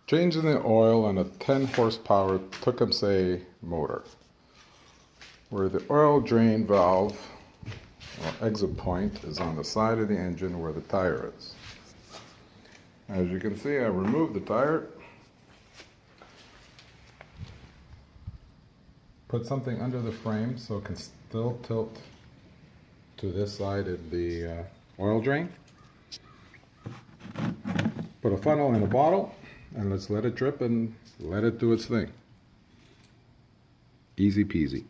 Changing the oil on a 10 horsepower Tecumseh motor, where the oil drain valve or exit point is on the side of the engine where the tire is. As you can see, I removed the tire, put something under the frame so it can still tilt to this side of the oil drain. Put a funnel in a bottle and let's let it drip and let it do its thing. Easy peasy.